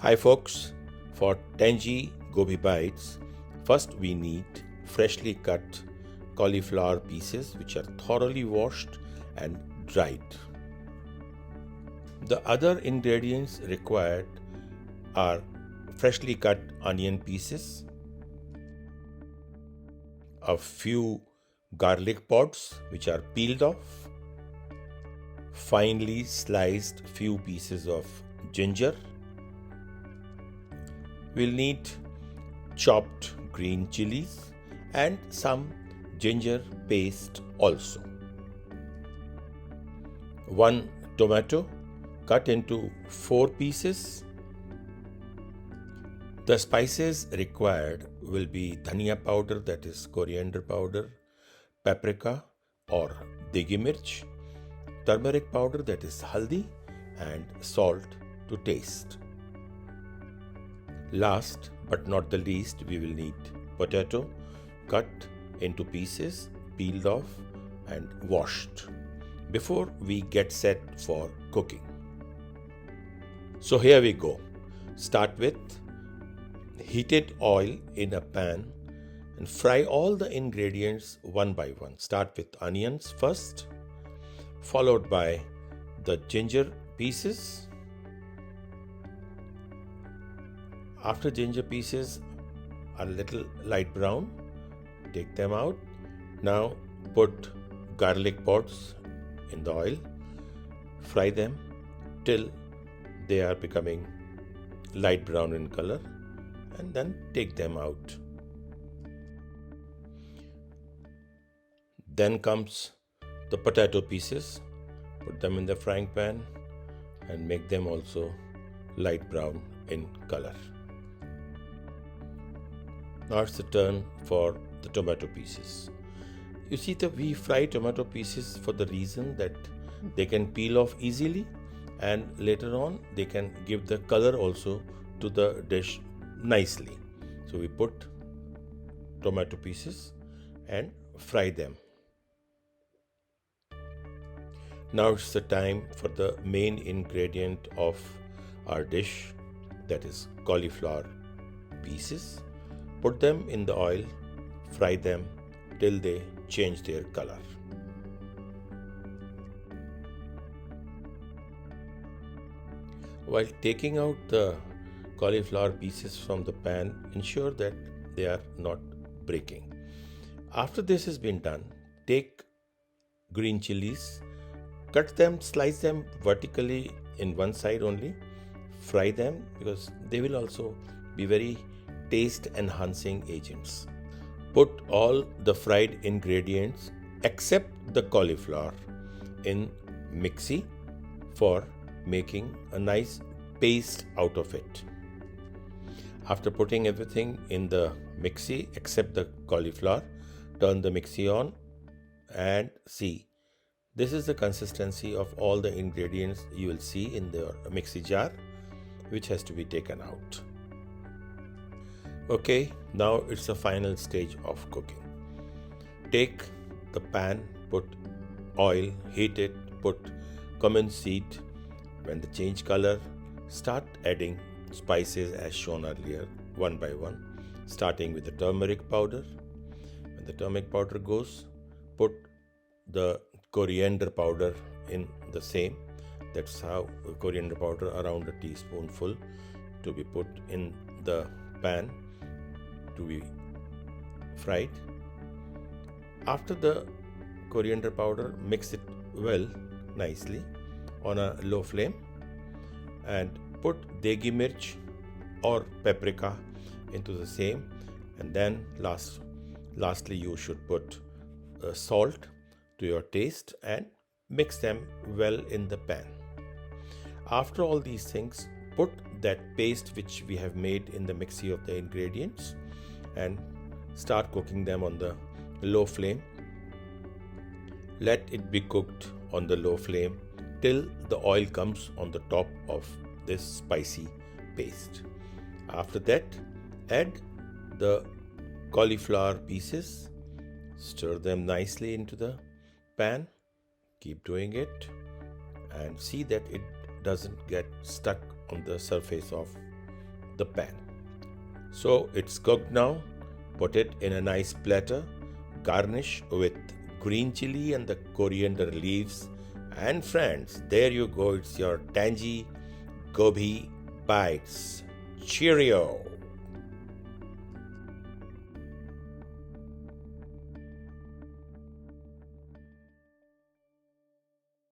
Hi folks, for Tangy Gobi bites, first we need freshly cut cauliflower pieces which are thoroughly washed and dried. The other ingredients required are freshly cut onion pieces, a few garlic pods which are peeled off, finely sliced few pieces of ginger. We'll need chopped green chilies and some ginger paste also. 1 tomato cut into 4 pieces. The spices required will be dhania powder, that is coriander powder, paprika or degi mirch, turmeric powder, that is haldi, and salt to taste. Last but not the least, we will need potato cut into pieces, peeled off and washed before we get set for cooking. So here we go. Start with heated oil in a pan and fry all the ingredients one by one. Start with onions first, followed by the ginger pieces. After ginger pieces are a little light brown, take them out. Now put garlic pods in the oil, fry them till they are becoming light brown in color, and then take them out. Then comes the potato pieces. Put them in the frying pan and make them also light brown in color. Now it's the turn for the tomato pieces. You see, we fry tomato pieces for the reason that they can peel off easily, and later on they can give the color also to the dish nicely. So we put tomato pieces and fry them. Now it's the time for the main ingredient of our dish, that is cauliflower pieces. Put them in the oil, fry them till they change their color. While taking out the cauliflower pieces from the pan, ensure that they are not breaking. After this has been done, take green chilies, cut them, slice them vertically in one side only, fry them because they will also be very taste enhancing agents. Put all the fried ingredients except the cauliflower in mixie for making a nice paste out of it. After putting everything in the mixie except the cauliflower, turn the mixie on and see. This is the consistency of all the ingredients you will see in the mixie jar, which has to be taken out. Okay, now it's the final stage of cooking. Take the pan, put oil, heat it, put cumin seed. When they change color, start adding spices as shown earlier, one by one, starting with the turmeric powder. When the turmeric powder goes, put the coriander powder in the same. That's how coriander powder, around a teaspoonful, to be put in the pan to be fried. After the coriander powder, mix it well nicely on a low flame and put degi mirch or paprika into the same, and then lastly you should put salt to your taste and mix them well in the pan. After all these things, put that paste which we have made in the mixie of the ingredients and start cooking them on the low flame. Let it be cooked on the low flame till the oil comes on the top of this spicy paste. After that, add the cauliflower pieces, stir them nicely into the pan, keep doing it and see that it doesn't get stuck on the surface of the pan. So it's cooked now. Put it in a nice platter. Garnish with green chili and the coriander leaves. And friends, there you go. It's your tangy Gobhi bites. Cheerio!